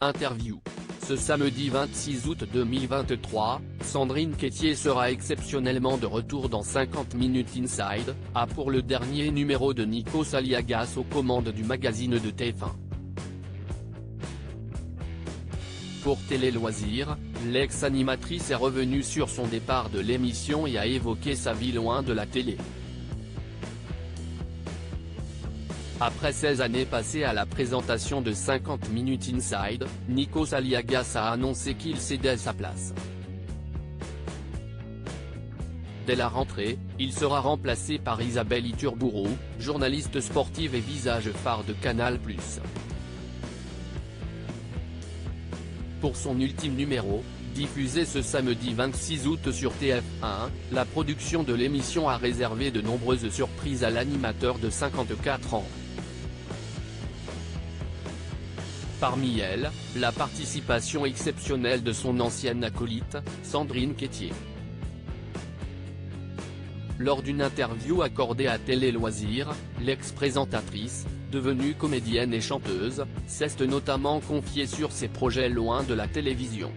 Interview. Ce samedi 26 août 2023, Sandrine Quétier sera exceptionnellement de retour dans 50 Minutes Inside, pour le dernier numéro de Nikos Aliagas aux commandes du magazine de TF1. Pour Télé Loisirs, l'ex-animatrice est revenue sur son départ de l'émission et a évoqué sa vie loin de la télé. Après 16 années passées à la présentation de 50 Minutes Inside, Nikos Aliagas a annoncé qu'il cédait sa place. Dès la rentrée, il sera remplacé par Isabelle Iturburu, journaliste sportive et visage phare de Canal+. Pour son ultime numéro, diffusé ce samedi 26 août sur TF1, la production de l'émission a réservé de nombreuses surprises à l'animateur de 54 ans. Parmi elles, la participation exceptionnelle de son ancienne acolyte, Sandrine Quétier. Lors d'une interview accordée à Télé Loisirs, l'ex-présentatrice, devenue comédienne et chanteuse, s'est notamment confiée sur ses projets loin de la télévision.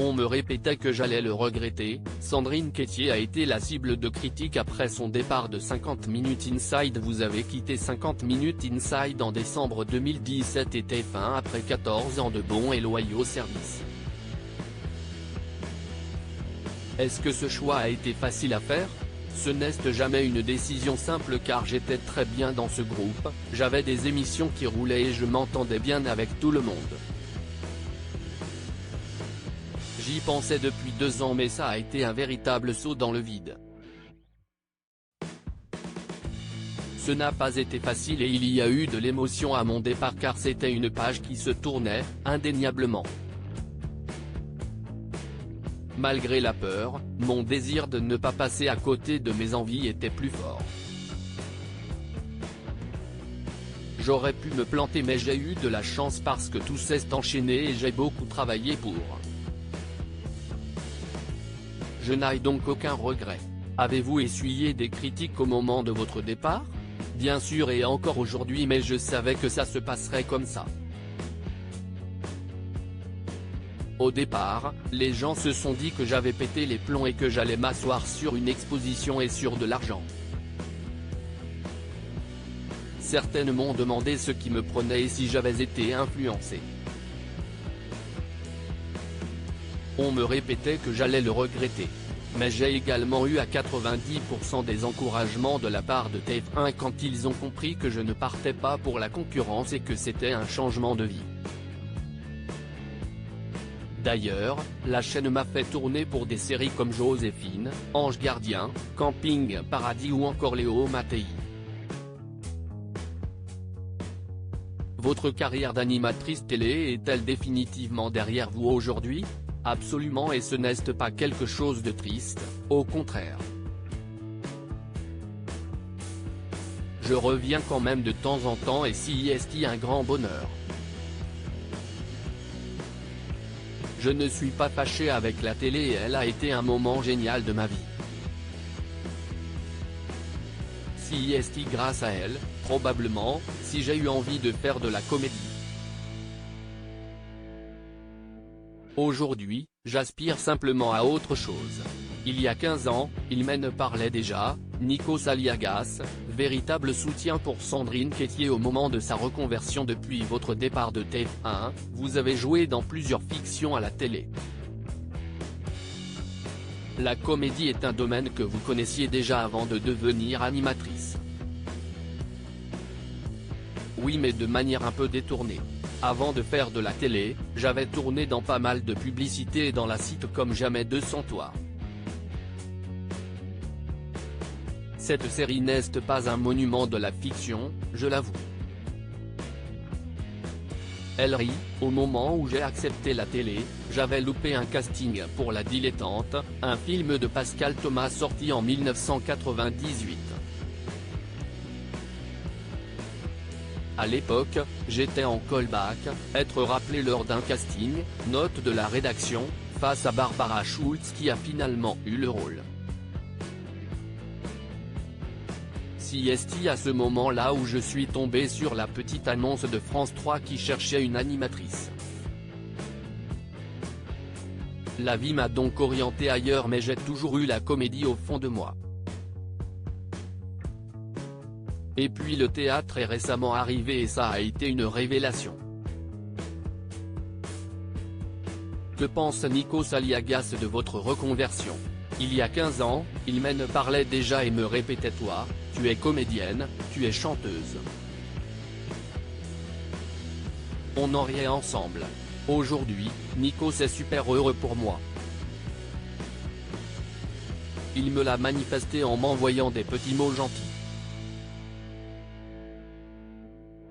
On me répétait que j'allais le regretter. Sandrine Quétier a été la cible de critiques après son départ de 50 Minutes Inside. Vous avez quitté 50 Minutes Inside en décembre 2017 et TF1 après 14 ans de bons et loyaux services. Est-ce que ce choix a été facile à faire? Ce n'est jamais une décision simple car j'étais très bien dans ce groupe, j'avais des émissions qui roulaient et je m'entendais bien avec tout le monde. J'y pensais depuis 2 ans mais ça a été un véritable saut dans le vide. Ce n'a pas été facile et il y a eu de l'émotion à mon départ car c'était une page qui se tournait, indéniablement. Malgré la peur, mon désir de ne pas passer à côté de mes envies était plus fort. J'aurais pu me planter mais j'ai eu de la chance parce que tout s'est enchaîné et j'ai beaucoup travaillé pour. Je n'ai donc aucun regret. Avez-vous essuyé des critiques au moment de votre départ? Bien sûr et encore aujourd'hui mais je savais que ça se passerait comme ça. Au départ, les gens se sont dit que j'avais pété les plombs et que j'allais m'asseoir sur une exposition et sur de l'argent. Certaines m'ont demandé ce qui me prenait et si j'avais été influencé. On me répétait que j'allais le regretter. Mais j'ai également eu à 90% des encouragements de la part de TF1 quand ils ont compris que je ne partais pas pour la concurrence et que c'était un changement de vie. D'ailleurs, la chaîne m'a fait tourner pour des séries comme Joséphine, Ange Gardien, Camping Paradis ou encore Léo Mattei. Votre carrière d'animatrice télé est-elle définitivement derrière vous aujourd'hui? Absolument et ce n'est pas quelque chose de triste, au contraire. Je reviens quand même de temps en temps et c'est un grand bonheur. Je ne suis pas fâché avec la télé et elle a été un moment génial de ma vie. C'est grâce à elle, probablement, si j'ai eu envie de faire de la comédie. Aujourd'hui, j'aspire simplement à autre chose. Il y a 15 ans, il m'en parlait déjà, Nikos Aliagas, véritable soutien pour Sandrine Quétier au moment de sa reconversion depuis votre départ de TF1, vous avez joué dans plusieurs fictions à la télé. La comédie est un domaine que vous connaissiez déjà avant de devenir animatrice. Oui mais de manière un peu détournée. Avant de faire de la télé, j'avais tourné dans pas mal de publicités et dans la sitcom Jamais 200 Toits. Cette série n'est pas un monument de la fiction, je l'avoue. Elle rit, au moment où j'ai accepté la télé, j'avais loupé un casting pour La Dilettante, un film de Pascal Thomas sorti en 1998. À l'époque, j'étais en callback, être rappelé lors d'un casting, note de la rédaction, face à Barbara Schultz qui a finalement eu le rôle. CST à ce moment-là où je suis tombé sur la petite annonce de France 3 qui cherchait une animatrice. La vie m'a donc orienté ailleurs, mais j'ai toujours eu la comédie au fond de moi. Et puis le théâtre est récemment arrivé et ça a été une révélation. Que pense Nikos Aliagas de votre reconversion? Il y a 15 ans, il me parlait déjà et me répétait « Toi, tu es comédienne, tu es chanteuse. » On en riait ensemble. Aujourd'hui, Nikos est super heureux pour moi. Il me l'a manifesté en m'envoyant des petits mots gentils.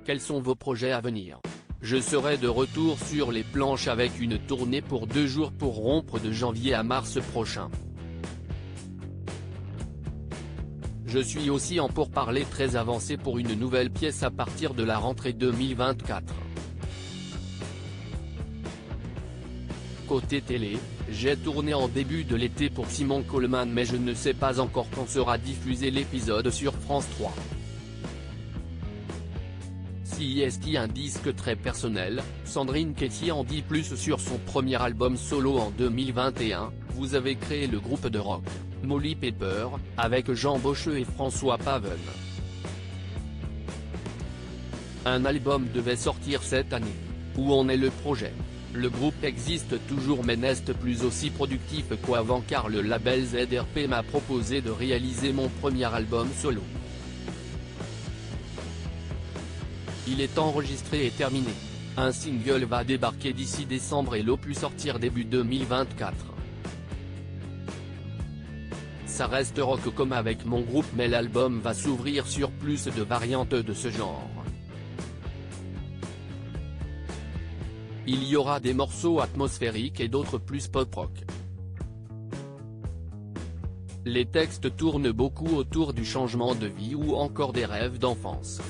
Quels sont vos projets à venir? Je serai de retour sur les planches avec une tournée pour 2 jours pour rompre de janvier à mars prochain. Je suis aussi en pourparlers très avancé pour une nouvelle pièce à partir de la rentrée 2024. Côté télé, j'ai tourné en début de l'été pour Simon Coleman, mais je ne sais pas encore quand sera diffusé l'épisode sur France 3. CST, un disque très personnel, Sandrine Quétier en dit plus sur son premier album solo en 2021, vous avez créé le groupe de rock, Molly Pepper, avec Jean Bocheux et François Paven. Un album devait sortir cette année. Où en est le projet? Le groupe existe toujours mais n'est plus aussi productif qu'avant car le label ZRP m'a proposé de réaliser mon premier album solo. Il est enregistré et terminé. Un single va débarquer d'ici décembre et l'opus sortir début 2024. Ça reste rock comme avec mon groupe mais l'album va s'ouvrir sur plus de variantes de ce genre. Il y aura des morceaux atmosphériques et d'autres plus pop-rock. Les textes tournent beaucoup autour du changement de vie ou encore des rêves d'enfance.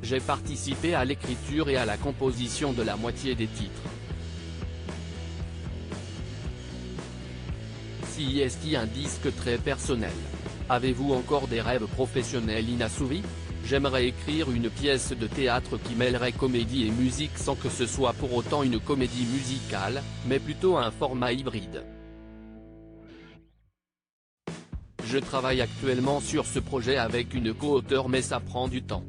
J'ai participé à l'écriture et à la composition de la moitié des titres. CST, un disque très personnel. Avez-vous encore des rêves professionnels inassouvis? J'aimerais écrire une pièce de théâtre qui mêlerait comédie et musique sans que ce soit pour autant une comédie musicale, mais plutôt un format hybride. Je travaille actuellement sur ce projet avec une co-auteure mais ça prend du temps.